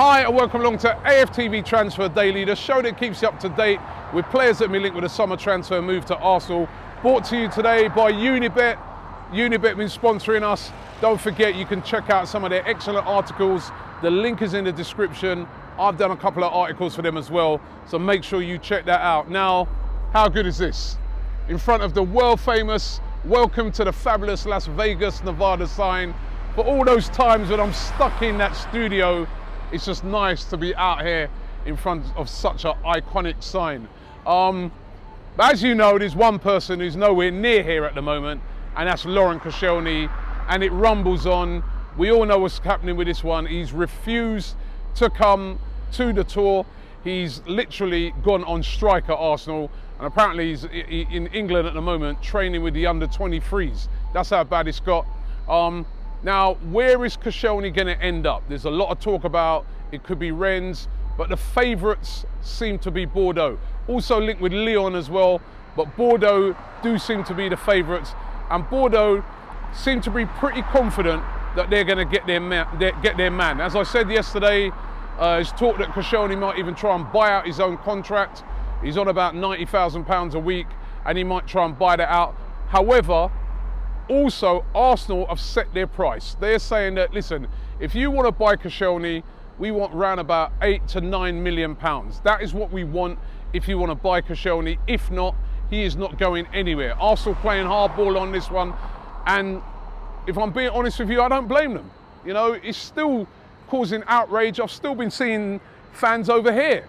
Hi and welcome along to AFTV Transfer Daily, the show that keeps you up to date with players that have been linked with a summer transfer move to Arsenal. Brought to you today by Unibet. Unibet been sponsoring us. Don't forget you can check out some of their excellent articles. The link is in the description. I've done a couple of articles for them as well, so make sure you check that out. Now, how good is this? In front of the world famous "Welcome to the fabulous Las Vegas, Nevada" sign. For all those times when I'm stuck in that studio, it's just nice to be out here in front of such an iconic sign. But as you know, there's one person who's nowhere near here at the moment, and that's Koscielny, and it rumbles on. We all know what's happening with this one. He's refused to come to the tour. He's literally gone on strike at Arsenal, and apparently he's in England at the moment training with the under-23s. That's how bad it's got. Now, where is Koscielny going to end up? There's a lot of talk about it could be Rennes, but the favourites seem to be Bordeaux. Also linked with Lyon as well, but Bordeaux do seem to be the favourites, and Bordeaux seem to be pretty confident that they're going to get their man. As I said yesterday, it's talk that Koscielny might even try and buy out his own contract. He's on about £90,000 a week, and he might try and buy that out. However, also, Arsenal have set their price. They're saying that, listen, if you want to buy Koscielny, we want around about £8 to £9 million. That is what we want if you want to buy Koscielny. If not, he is not going anywhere. Arsenal playing hardball on this one. And if I'm being honest with you, I don't blame them. You know, it's still causing outrage. I've still been seeing fans over here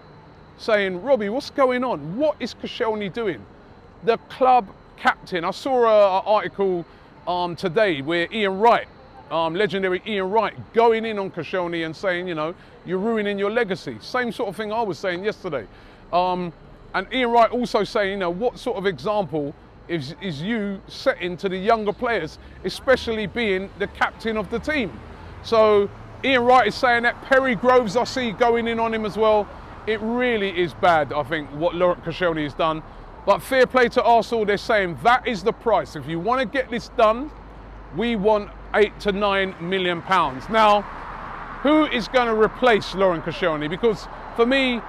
saying, Robbie, what's going on? What is Koscielny doing? The club captain. I saw an article today where Ian Wright, legendary Ian Wright, going in on Koscielny and saying, you know, you're ruining your legacy. Same sort of thing I was saying yesterday. And Ian Wright also saying, you know, what sort of example is you setting to the younger players, especially being the captain of the team? So Ian Wright is saying that. Perry Groves, I see, going in on him as well. It really is bad, I think, what Koscielny has done. But fair play to Arsenal, they're saying that is the price. If you want to get this done, we want £8 to £9 million. Now, who is going to replace Koscielny? Because for me,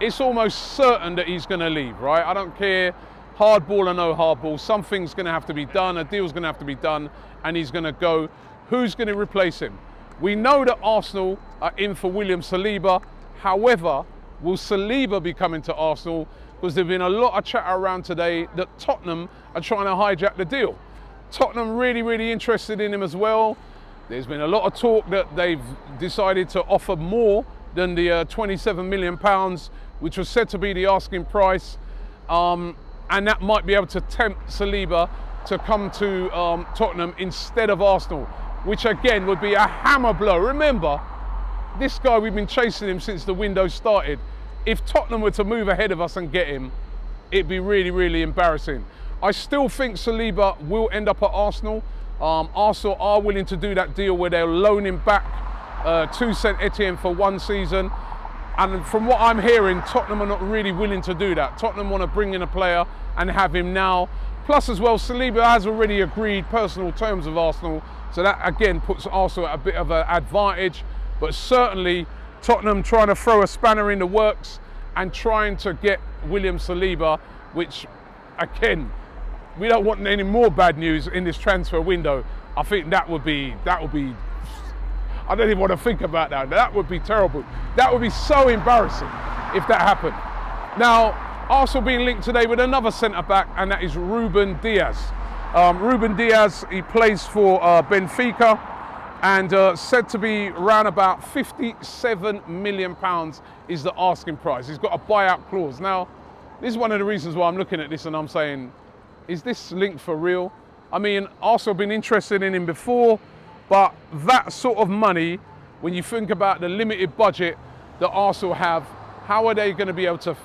it's almost certain that he's going to leave, right? I don't care, hardball or no hardball, something's going to have to be done, a deal's going to have to be done, and he's going to go. Who's going to replace him? We know that Arsenal are in for William Saliba. However, will Saliba be coming to Arsenal? Because there's been a lot of chatter around today that Tottenham are trying to hijack the deal. Tottenham really interested in him as well. There's been a lot of talk that they've decided to offer more than the £27 million, which was said to be the asking price. And that might be able to tempt Saliba to come to Tottenham instead of Arsenal, which again would be a hammer blow. Remember, this guy, we've been chasing him since the window started. If Tottenham were to move ahead of us and get him, it'd be really embarrassing. I still think Saliba will end up at Arsenal. Arsenal are willing to do that deal where they'll loan him back to St Etienne for one season. And from what I'm hearing, Tottenham are not really willing to do that. Tottenham want to bring in a player and have him now. Plus as well, Saliba has already agreed personal terms with Arsenal. So that again puts Arsenal at a bit of an advantage. But certainly Tottenham trying to throw a spanner in the works and trying to get William Saliba, which again, we don't want any more bad news in this transfer window. I think that would be, I don't even want to think about that. That would be terrible. That would be so embarrassing if that happened. Now, Arsenal being linked today with another centre-back, and that is Ruben Diaz. Ruben Diaz, he plays for Benfica, and said to be around about £57 million is the asking price. He's got a buyout clause. Now, this is one of the reasons why I'm looking at this and I'm saying, is this linked for real? I mean, Arsenal have been interested in him before, but that sort of money, when you think about the limited budget that Arsenal have, how are they going to be able to,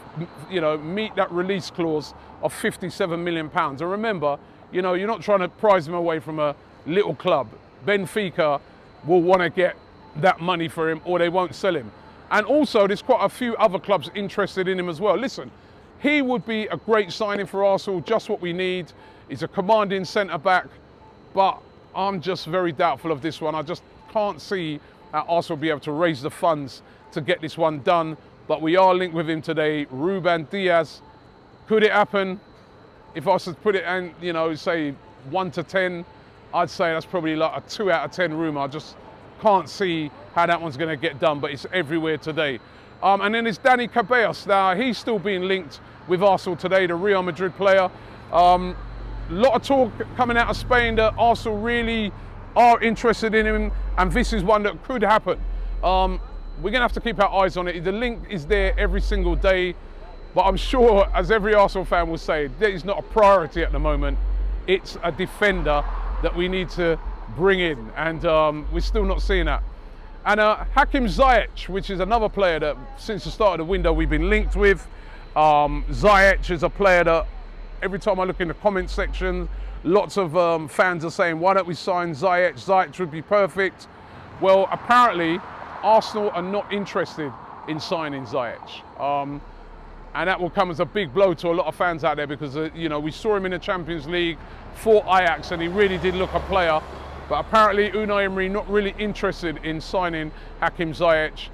you know, meet that release clause of £57 million? And remember, you know, you're not trying to prize him away from a little club. Benfica will want to get that money for him or they won't sell him. And also there's quite a few other clubs interested in him as well. Listen, he would be a great signing for Arsenal, just what we need. He's a commanding centre-back, but I'm just very doubtful of this one. I just can't see Arsenal will be able to raise the funds to get this one done. But we are linked with him today, Ruben Diaz. Could it happen? If I was to put it in, you know, say 1 to 10, I'd say that's probably like a 2 out of 10 rumour. I just can't see how that one's going to get done, but it's everywhere today. And then there's Dani Ceballos. Now, he's still being linked with Arsenal today, the Real Madrid player. A lot of talk coming out of Spain that Arsenal really are interested in him, and this is one that could happen. We're going to have to keep our eyes on it. The link is there every single day, but I'm sure, as every Arsenal fan will say, that is not a priority at the moment. It's a defender that we need to bring in, and we're still not seeing that. And Hakim Ziyech, which is another player that since the start of the window we've been linked with. Ziyech is a player that every time I look in the comment section, lots of fans are saying, why don't we sign Ziyech? Ziyech would be perfect. Well, apparently Arsenal are not interested in signing Ziyech. And that will come as a big blow to a lot of fans out there because, you know, we saw him in the Champions League for Ajax and he really did look a player. But apparently Unai Emery not really interested in signing Hakim Ziyech.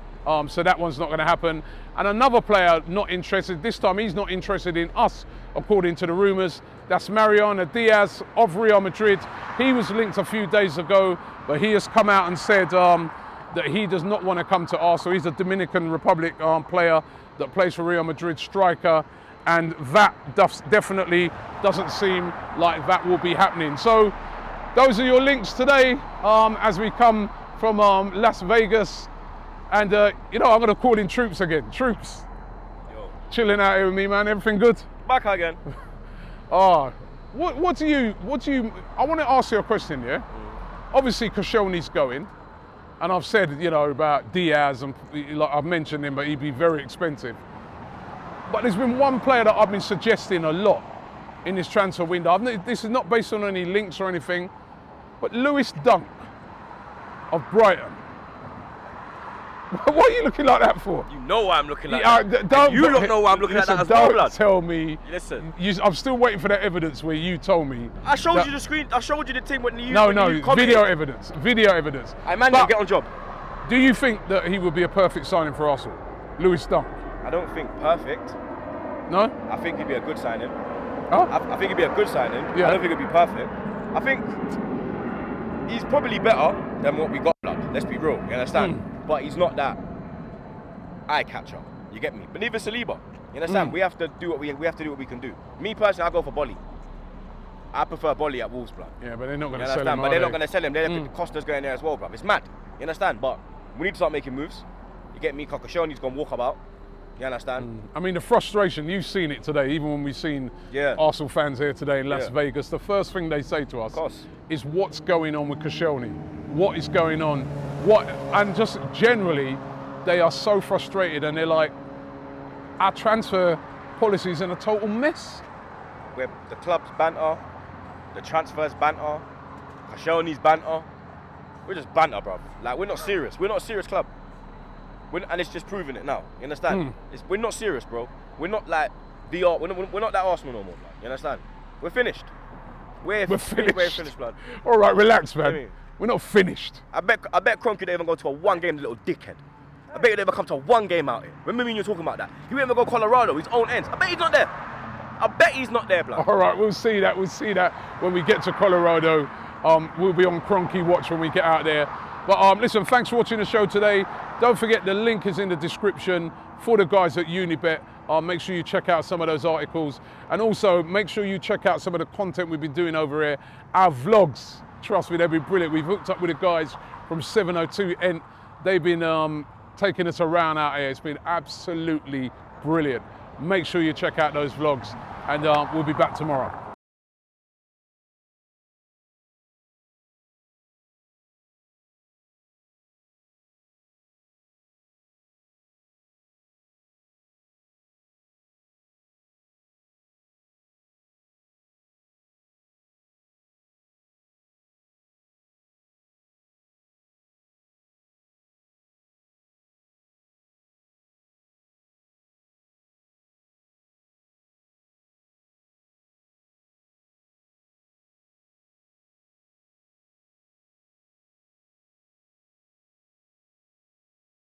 So that one's not going to happen. And another player not interested, this time he's not interested in us, according to the rumours. That's Mariano Diaz of Real Madrid. He was linked a few days ago, but he has come out and said that he does not want to come to Arsenal. He's a Dominican Republic player that plays for Real Madrid, striker, and that definitely doesn't seem like that will be happening. So those are your links today as we come from Las Vegas. And, you know, I'm going to call in Troops again. Troops. Yo. Chilling out here with me, man. Everything good? Back again. What do you, I want to ask you a question, yeah? Obviously, Koscielny's going. And I've said, you know, about Diaz, and like I've mentioned him, but he'd be very expensive. But there's been one player that I've been suggesting a lot in this transfer window. This is not based on any links or anything, but Lewis Dunk of Brighton. What are you looking like that for? You know why I'm looking like that. You don't know why I'm looking like that as well, blood. Don't tell me. Listen. I'm still waiting for that evidence where you told me. I showed you the screen. I showed you the thing when you. No, video evidence. I man, get on job. Do you think that he would be a perfect signing for Arsenal, Lewis Dunk? I don't think perfect. No. I think he'd be a good signing. Oh? I think he'd be a good signing. Yeah. I don't think it'd be perfect. I think he's probably better than what we got, blood. Let's be real. You understand? But he's not that eye catcher. You get me? But neither Saliba. You understand? We have to do what we have to do what we can do. Me personally, I go for Bolly. I prefer Bolly at Wolves, blood. Yeah, but they're not going to You sell him. understand? But they're not going to sell him. Costa's going there as well, bruv. It's mad. You understand? But we need to start making moves. You get me? Koscielny's gone walkabout. You understand? I mean, the frustration, you've seen it today, even when we've seen Arsenal fans here today in Las Vegas, the first thing they say to us is what's going on with Koscielny? What is going on? And just generally, they are so frustrated and they're like, our transfer policy is in a total mess. Where the club's banter, the transfers banter, Koscielny's banter. We're just banter, bruv. Like, we're not serious. We're not a serious club. And it's just proving it now. You understand? We're not serious, bro. We're not like VR. We're not that Arsenal no more, blood. You understand? We're finished. We're finished. We're finished, blood. All right, relax, man. You know what I mean? We're not finished. I bet Kroenke didn't even go to a one game, the little dickhead. I bet he didn't even come to one game out here. Remember me and you talking about that? He didn't even go Colorado, his own ends. I bet he's not there. I bet he's not there, blood. All right, we'll see that. We'll see that when we get to Colorado. We'll be on Kroenke watch when we get out there. But listen, thanks for watching the show today. Don't forget the link is in the description for the guys at Unibet. Make sure you check out some of those articles. And also make sure you check out some of the content we've been doing over here. Our vlogs, trust me, they've been brilliant. We've hooked up with the guys from 702 Ent. They've been taking us around out here. It's been absolutely brilliant. Make sure you check out those vlogs and we'll be back tomorrow.